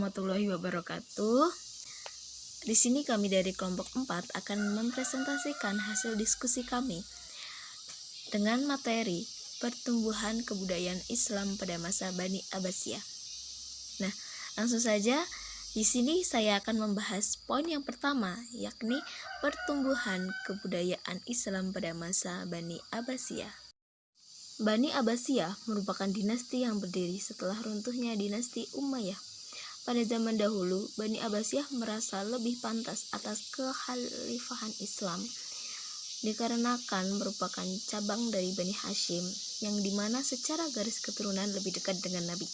warahmatullahi wabarakatuh. Di sini kami dari kelompok 4 akan mempresentasikan hasil diskusi kami dengan materi pertumbuhan kebudayaan Islam pada masa Bani Abbasiyah. Nah, langsung saja di sini saya akan membahas poin yang pertama, yakni pertumbuhan kebudayaan Islam pada masa Bani Abbasiyah. Bani Abbasiyah merupakan dinasti yang berdiri setelah runtuhnya dinasti Umayyah. Pada zaman dahulu, Bani Abbasiyah merasa lebih pantas atas kekhalifahan Islam dikarenakan merupakan cabang dari Bani Hashim yang dimana secara garis keturunan lebih dekat dengan Nabi.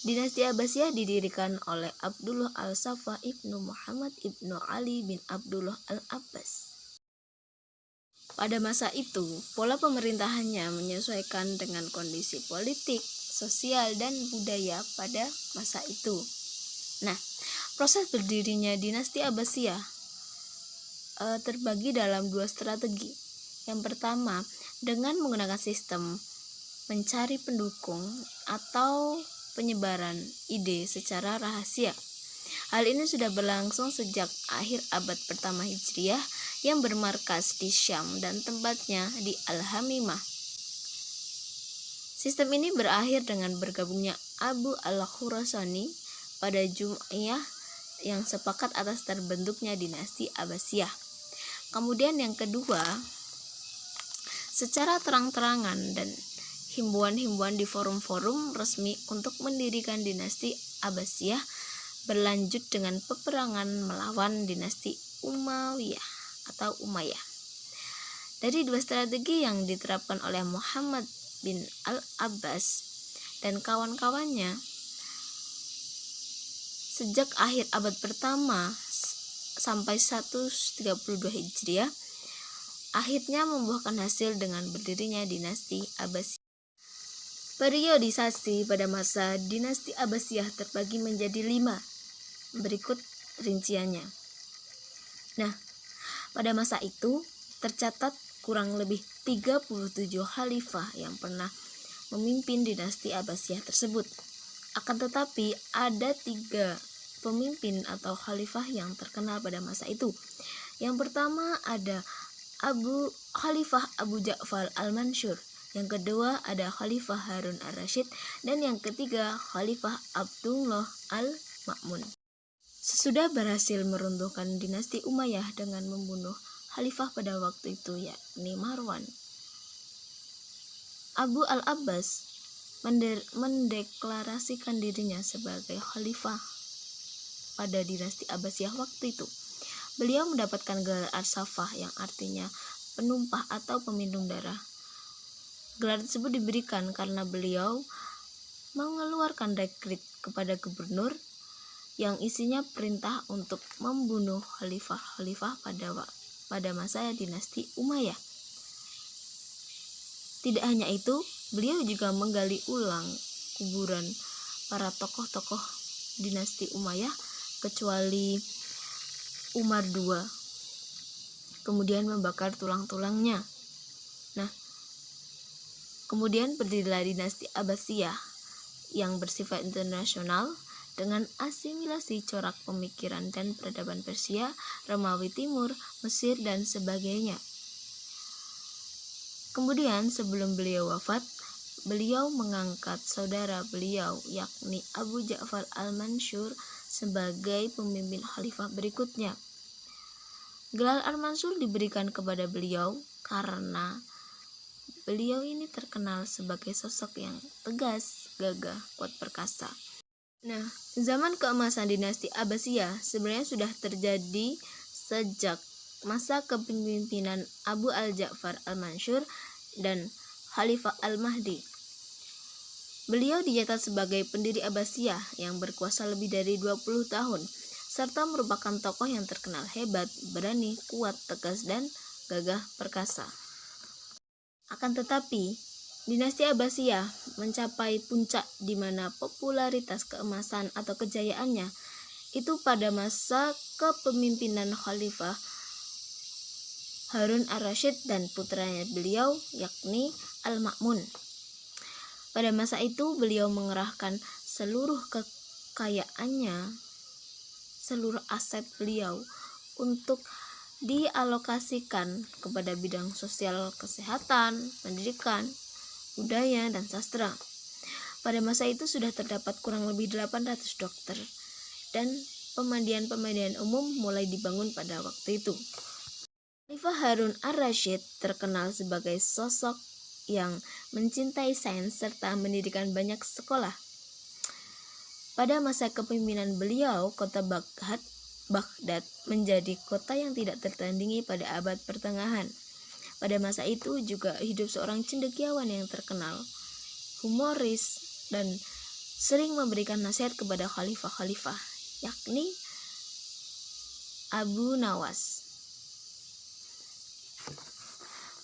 Dinasti Abbasiyah didirikan oleh Abdullah al-Saffah ibnu Muhammad ibnu Ali bin Abdullah al-Abbas. Pada masa itu, pola pemerintahannya menyesuaikan dengan kondisi politik, sosial, dan budaya pada masa itu. Nah, proses berdirinya dinasti Abbasiyah terbagi dalam dua strategi. Yang pertama, dengan menggunakan sistem mencari pendukung atau penyebaran ide secara rahasia. Hal ini sudah berlangsung sejak akhir abad pertama Hijriah yang bermarkas di Syam dan tempatnya di Al-Hamimah. Sistem ini berakhir dengan bergabungnya Abu al-Khurasani pada Jum'iyah yang sepakat atas terbentuknya dinasti Abbasiyah. Kemudian yang kedua, secara terang-terangan dan himbauan-himbauan di forum-forum resmi untuk mendirikan dinasti Abbasiyah berlanjut dengan peperangan melawan dinasti Umayyah atau Umayyah. Dari dua strategi yang diterapkan oleh Muhammad bin al-Abbas dan kawan-kawannya sejak akhir abad pertama sampai 132 Hijriah, akhirnya membuahkan hasil dengan berdirinya dinasti Abbasiyah. Periodisasi pada masa dinasti Abbasiyah terbagi menjadi 5. Berikut rinciannya. Nah, pada masa itu tercatat kurang lebih 37 khalifah yang pernah memimpin dinasti Abbasiyah tersebut. Akan tetapi ada 3 pemimpin atau khalifah yang terkenal pada masa itu. Yang pertama ada Khalifah Abu Ja'far al-Mansur. Yang kedua ada Khalifah Harun ar-Rasyid, dan yang ketiga Khalifah Abdullah al-Ma'mun. Sesudah berhasil meruntuhkan dinasti Umayyah dengan membunuh khalifah pada waktu itu, yakni Marwan, Abu al-Abbas mendeklarasikan dirinya sebagai khalifah pada dinasti Abbasiyah waktu itu. Beliau mendapatkan gelar Ar-Safah yang artinya penumpah atau peminum darah. Gelar tersebut diberikan karena beliau mengeluarkan dekret kepada gubernur yang isinya perintah untuk membunuh khalifah-khalifah pada masa dinasti Umayyah. Tidak hanya itu, beliau juga menggali ulang kuburan para tokoh-tokoh dinasti Umayyah kecuali Umar II, kemudian membakar tulang-tulangnya. Nah, kemudian berdirilah dinasti Abbasiyah yang bersifat internasional dengan asimilasi corak pemikiran dan peradaban Persia, Romawi Timur, Mesir, dan sebagainya. Kemudian sebelum beliau wafat, beliau mengangkat saudara beliau yakni Abu Ja'far al-Mansur sebagai pemimpin khalifah berikutnya. Gelar al-Mansur diberikan kepada beliau karena beliau ini terkenal sebagai sosok yang tegas, gagah, kuat perkasa. Nah, zaman keemasan dinasti Abbasiyah sebenarnya sudah terjadi sejak masa kepemimpinan Abu al-Ja'far al-Mansur dan Khalifah al-Mahdi. Beliau dicatat sebagai pendiri Abbasiyah yang berkuasa lebih dari 20 tahun, serta merupakan tokoh yang terkenal hebat, berani, kuat, tegas, dan gagah perkasa. Akan tetapi, dinasti Abbasiyah mencapai puncak di mana popularitas keemasan atau kejayaannya itu pada masa kepemimpinan Khalifah Harun ar-Rasyid dan putranya beliau yakni Al-Ma'mun. Pada masa itu beliau mengerahkan seluruh kekayaannya, seluruh aset beliau untuk dialokasikan kepada bidang sosial, kesehatan, pendidikan, budaya, dan sastra. Pada masa itu sudah terdapat kurang lebih 800 dokter dan pemandian-pemandian umum mulai dibangun pada waktu itu. Khalifah Harun ar-Rasyid terkenal sebagai sosok yang mencintai sains serta mendirikan banyak sekolah. Pada masa kepemimpinan beliau, kota Baghdad menjadi kota yang tidak tertandingi pada abad pertengahan. Pada masa itu juga hidup seorang cendekiawan yang terkenal, humoris, dan sering memberikan nasihat kepada khalifah-khalifah, yakni Abu Nawas.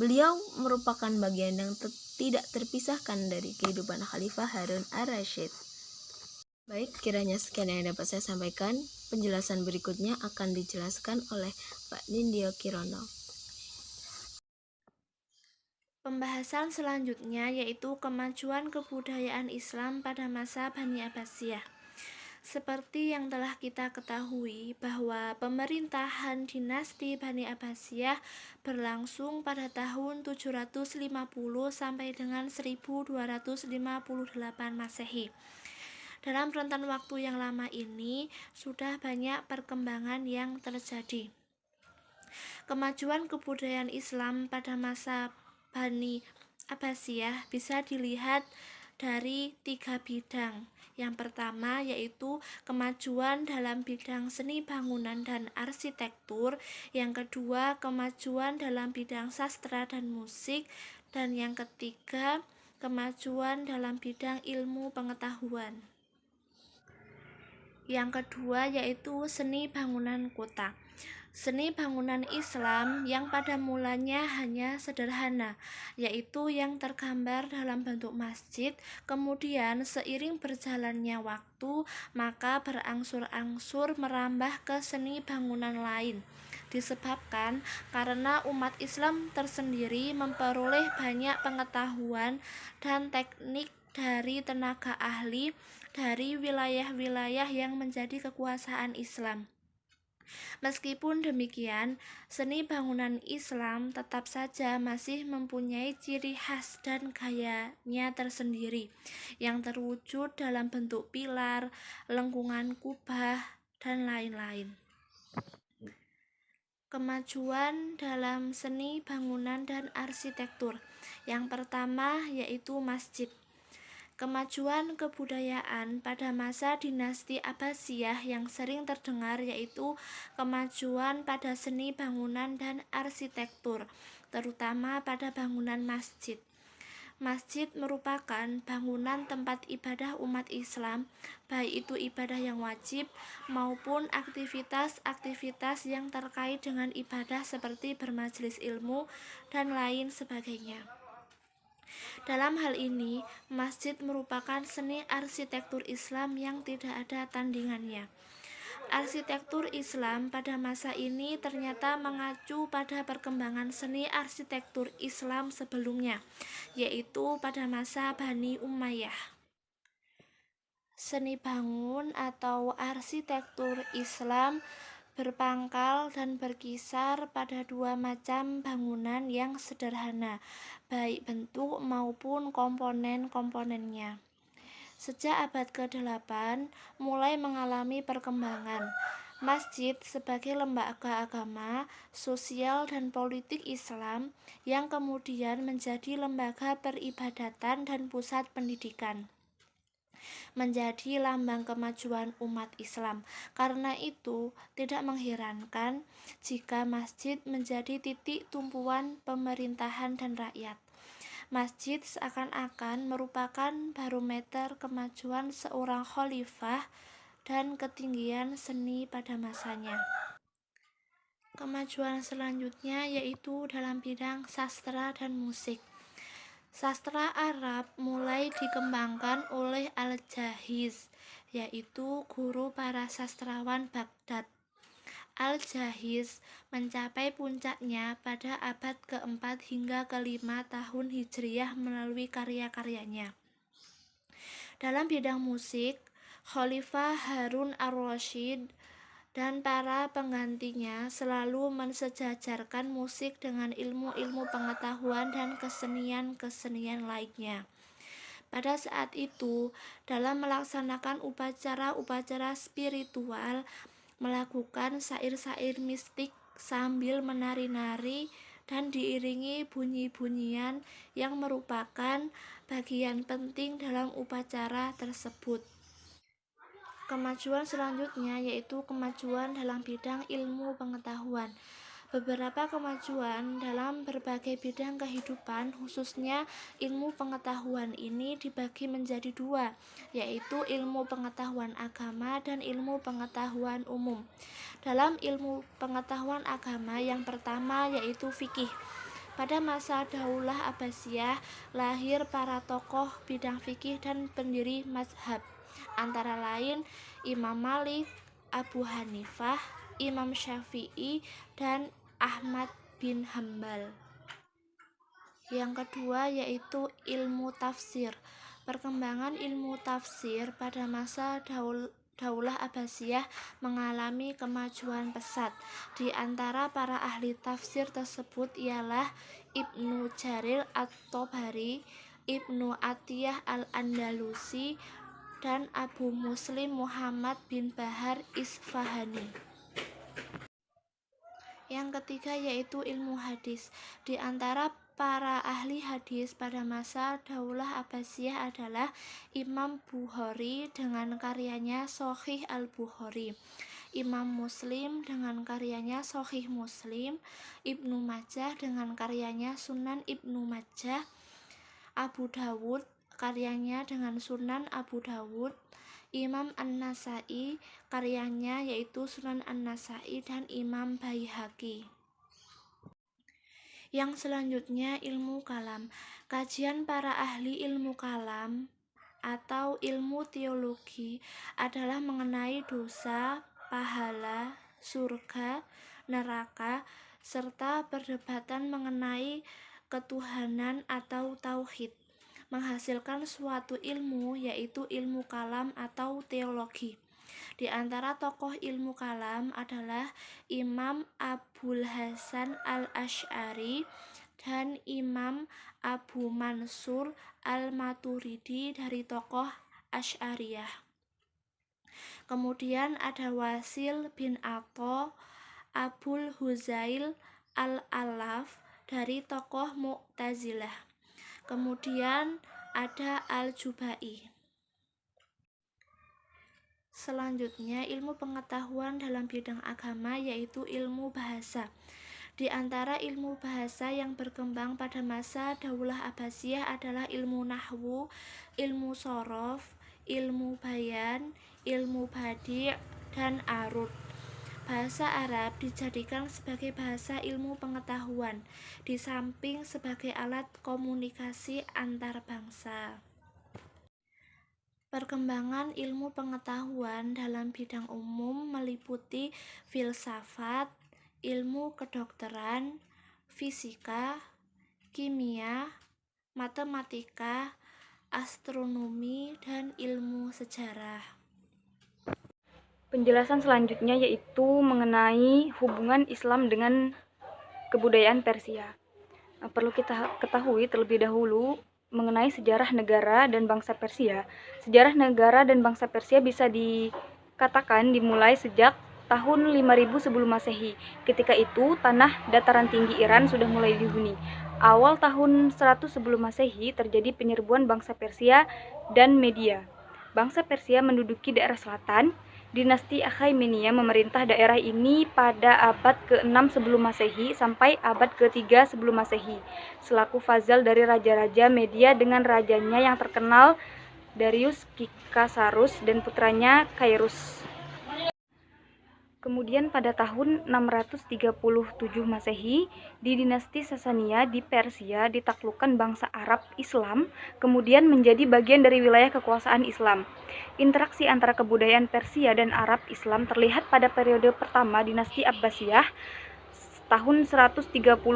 Beliau merupakan bagian yang tidak terpisahkan dari kehidupan Khalifah Harun ar-Rasyid. Baik, kiranya sekian yang dapat saya sampaikan. Penjelasan berikutnya akan dijelaskan oleh Pak Nindyo Kirono. Pembahasan selanjutnya yaitu kemajuan kebudayaan Islam pada masa Bani Abbasiyah. Seperti yang telah kita ketahui bahwa pemerintahan dinasti Bani Abbasiyah berlangsung pada tahun 750 sampai dengan 1258 Masehi. Dalam rentan waktu yang lama ini sudah banyak perkembangan yang terjadi. Kemajuan kebudayaan Islam pada masa Bani Abbasiyah bisa dilihat dari 3 bidang. Yang pertama yaitu kemajuan dalam bidang seni bangunan dan arsitektur, yang kedua kemajuan dalam bidang sastra dan musik, dan yang ketiga kemajuan dalam bidang ilmu pengetahuan. Yang kedua yaitu seni bangunan kota. Seni bangunan Islam yang pada mulanya hanya sederhana, yaitu yang tergambar dalam bentuk masjid, kemudian seiring berjalannya waktu, maka berangsur-angsur merambah ke seni bangunan lain. Disebabkan karena umat Islam tersendiri memperoleh banyak pengetahuan dan teknik dari tenaga ahli dari wilayah-wilayah yang menjadi kekuasaan Islam. Meskipun demikian, seni bangunan Islam tetap saja masih mempunyai ciri khas dan gayanya tersendiri, yang terwujud dalam bentuk pilar, lengkungan kubah, dan lain-lain. Kemajuan dalam seni bangunan dan arsitektur. Yang pertama yaitu masjid. Kemajuan kebudayaan pada masa dinasti Abbasiyah yang sering terdengar yaitu kemajuan pada seni bangunan dan arsitektur, terutama pada bangunan masjid. Masjid merupakan bangunan tempat ibadah umat Islam, baik itu ibadah yang wajib maupun aktivitas-aktivitas yang terkait dengan ibadah seperti bermajelis ilmu dan lain sebagainya. Dalam hal ini, masjid merupakan seni arsitektur Islam yang tidak ada tandingannya. Arsitektur Islam pada masa ini ternyata mengacu pada perkembangan seni arsitektur Islam sebelumnya, yaitu pada masa Bani Umayyah. Seni bangun atau arsitektur Islam berpangkal dan berkisar pada 2 macam bangunan yang sederhana, baik bentuk maupun komponen-komponennya. Sejak abad ke-8 mulai mengalami perkembangan. Masjid sebagai lembaga agama, sosial, dan politik Islam yang kemudian menjadi lembaga peribadatan dan pusat pendidikan, menjadi lambang kemajuan umat Islam. Karena itu, tidak mengherankan jika masjid menjadi titik tumpuan pemerintahan dan rakyat. Masjid seakan-akan merupakan barometer kemajuan seorang khalifah dan ketinggian seni pada masanya. Kemajuan selanjutnya yaitu dalam bidang sastra dan musik. Sastra Arab mulai dikembangkan oleh Al-Jahiz, yaitu guru para sastrawan Baghdad. Al-Jahiz mencapai puncaknya pada abad ke-4 hingga ke-5 tahun Hijriyah melalui karya-karyanya. Dalam bidang musik, Khalifah Harun ar-Rasyid dan para penggantinya selalu mensejajarkan musik dengan ilmu-ilmu pengetahuan dan kesenian-kesenian lainnya. Pada saat itu, dalam melaksanakan upacara-upacara spiritual, melakukan syair-syair mistik sambil menari-nari dan diiringi bunyi-bunyian yang merupakan bagian penting dalam upacara tersebut. Kemajuan selanjutnya yaitu kemajuan dalam bidang ilmu pengetahuan. Beberapa kemajuan dalam berbagai bidang kehidupan, khususnya ilmu pengetahuan ini dibagi menjadi dua, yaitu ilmu pengetahuan agama dan ilmu pengetahuan umum. Dalam ilmu pengetahuan agama, yang pertama yaitu fikih. Pada masa Daulah Abbasiyah, lahir para tokoh bidang fikih dan pendiri mazhab, antara lain Imam Malik, Abu Hanifah, Imam Syafi'i, dan Ahmad bin Hambal. Yang kedua yaitu ilmu tafsir. Perkembangan ilmu tafsir pada masa Daulah Abbasiyah mengalami kemajuan pesat. Di antara para ahli tafsir tersebut ialah Ibnu Jarir at-Tabari, Ibnu Atiyah al-Andalusi, dan Abu Muslim Muhammad bin Bahar Isfahani. Yang ketiga yaitu ilmu hadis. Di antara para ahli hadis pada masa Daulah Abbasiyah adalah Imam Bukhari dengan karyanya Shahih al-Bukhari, Imam Muslim dengan karyanya Shahih Muslim, Ibnu Majah dengan karyanya Sunan Ibnu Majah, Abu Dawud karyanya dengan Sunan Abu Dawud, Imam An-Nasai karyanya yaitu Sunan An-Nasai, dan Imam Baihaqi. Yang selanjutnya ilmu kalam. Kajian para ahli ilmu kalam atau ilmu teologi adalah mengenai dosa, pahala, surga, neraka, serta perdebatan mengenai ketuhanan atau tauhid, menghasilkan suatu ilmu yaitu ilmu kalam atau teologi. Di antara tokoh ilmu kalam adalah Imam Abul Hasan al-Asy'ari dan Imam Abu Mansur al-Maturidi dari tokoh Asy'ariyah. Kemudian ada Wasil bin Atha, Abul Huzail al-Alaf dari tokoh Mu'tazilah. Kemudian ada Al-Jubai. Selanjutnya ilmu pengetahuan dalam bidang agama yaitu ilmu bahasa. Di antara ilmu bahasa yang berkembang pada masa Daulah Abbasiyah adalah ilmu nahwu, ilmu shorof, ilmu bayan, ilmu badi', dan arud. Bahasa Arab dijadikan sebagai bahasa ilmu pengetahuan, di samping sebagai alat komunikasi antar bangsa. Perkembangan ilmu pengetahuan dalam bidang umum meliputi filsafat, ilmu kedokteran, fisika, kimia, matematika, astronomi, dan ilmu sejarah. Penjelasan selanjutnya yaitu mengenai hubungan Islam dengan kebudayaan Persia. Perlu kita ketahui terlebih dahulu mengenai sejarah negara dan bangsa Persia. Sejarah negara dan bangsa Persia bisa dikatakan dimulai sejak tahun 5000 sebelum Masehi. Ketika itu tanah dataran tinggi Iran sudah mulai dihuni. Awal tahun 100 sebelum Masehi terjadi penyerbuan bangsa Persia dan Media. Bangsa Persia menduduki daerah selatan. Dinasti Achaemenida memerintah daerah ini pada abad ke-6 sebelum Masehi sampai abad ke-3 sebelum Masehi, selaku fazal dari raja-raja Media dengan rajanya yang terkenal Darius Kikasarus dan putranya Kairus. Kemudian pada tahun 637 Masehi, di dinasti Sasania di Persia ditaklukkan bangsa Arab Islam, kemudian menjadi bagian dari wilayah kekuasaan Islam. Interaksi antara kebudayaan Persia dan Arab Islam terlihat pada periode pertama dinasti Abbasiyah tahun 132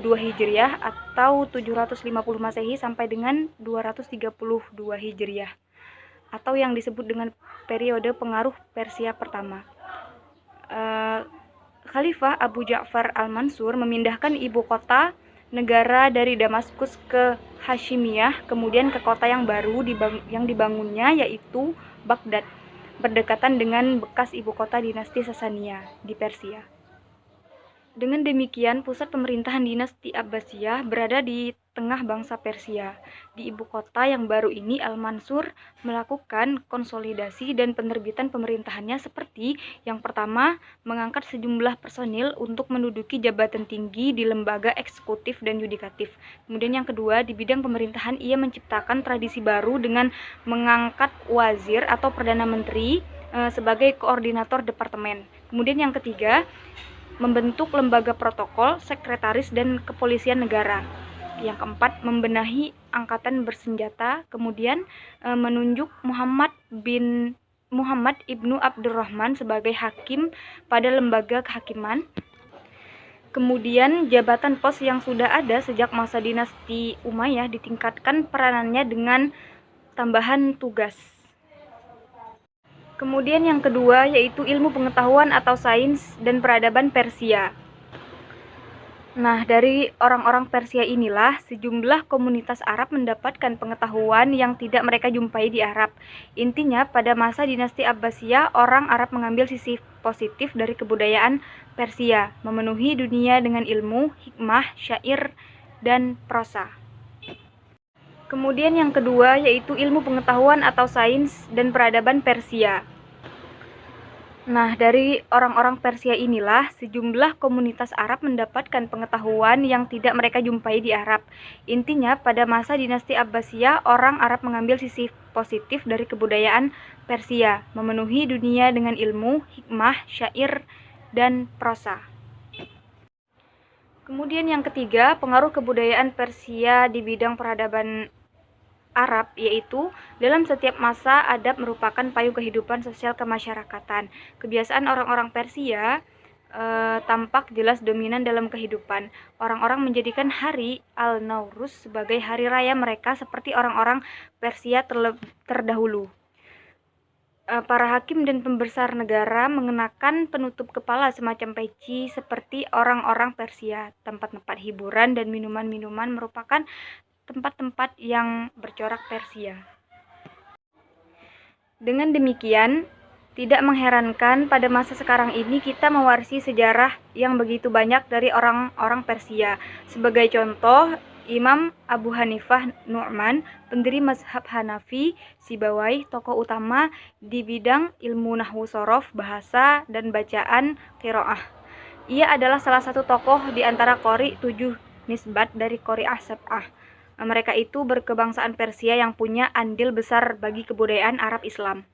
Hijriah atau 750 Masehi sampai dengan 232 Hijriah atau yang disebut dengan periode pengaruh Persia pertama. Khalifah Abu Ja'far al-Mansur memindahkan ibu kota negara dari Damaskus ke Hashimiyah, kemudian ke kota yang baru yang dibangunnya yaitu Baghdad, berdekatan dengan bekas ibu kota dinasti Sasaniyah di Persia. Dengan demikian, pusat pemerintahan dinasti Abbasiyah berada di tengah bangsa Persia. Di ibu kota yang baru ini, Al-Mansur melakukan konsolidasi dan penerbitan pemerintahannya seperti yang pertama, mengangkat sejumlah personil untuk menduduki jabatan tinggi di lembaga eksekutif dan yudikatif. Kemudian yang kedua, di bidang pemerintahan ia menciptakan tradisi baru dengan mengangkat wazir atau perdana menteri sebagai koordinator departemen. Kemudian yang ketiga, membentuk lembaga protokol, sekretaris, dan kepolisian negara. Yang keempat, membenahi angkatan bersenjata. Kemudian menunjuk Muhammad ibnu Abdurrahman sebagai hakim pada lembaga kehakiman. Kemudian jabatan pos yang sudah ada sejak masa dinasti Umayyah ditingkatkan peranannya dengan tambahan tugas. Kemudian yang kedua yaitu ilmu pengetahuan atau sains dan peradaban Persia. Nah, dari orang-orang Persia inilah sejumlah komunitas Arab mendapatkan pengetahuan yang tidak mereka jumpai di Arab. Intinya, pada masa dinasti Abbasiyah, orang Arab mengambil sisi positif dari kebudayaan Persia, memenuhi dunia dengan ilmu, hikmah, syair, dan prosa. Kemudian yang kedua yaitu ilmu pengetahuan atau sains dan peradaban Persia. Nah, dari orang-orang Persia inilah sejumlah komunitas Arab mendapatkan pengetahuan yang tidak mereka jumpai di Arab. Intinya, pada masa dinasti Abbasiyah, orang Arab mengambil sisi positif dari kebudayaan Persia, memenuhi dunia dengan ilmu, hikmah, syair, dan prosa. Kemudian yang ketiga, pengaruh kebudayaan Persia di bidang peradaban Arab, yaitu dalam setiap masa adab merupakan payung kehidupan sosial kemasyarakatan. Kebiasaan orang-orang Persia tampak jelas dominan dalam kehidupan. Orang-orang menjadikan hari Al-Nauruz sebagai hari raya mereka seperti orang-orang Persia terdahulu. Para hakim dan pembesar negara mengenakan penutup kepala semacam peci seperti orang-orang Persia. Tempat-tempat hiburan dan minuman-minuman merupakan tempat-tempat yang bercorak Persia. Dengan demikian, tidak mengherankan pada masa sekarang ini kita mewarisi sejarah yang begitu banyak dari orang-orang Persia. Sebagai contoh, Imam Abu Hanifah Nu'man, pendiri mazhab Hanafi, Sibawayh, tokoh utama di bidang ilmu nahwu sorof, bahasa, dan bacaan qiraah. Ia adalah salah satu tokoh di antara qori 7 nisbat dari qori'ah sab'ah. Mereka itu berkebangsaan Persia yang punya andil besar bagi kebudayaan Arab Islam.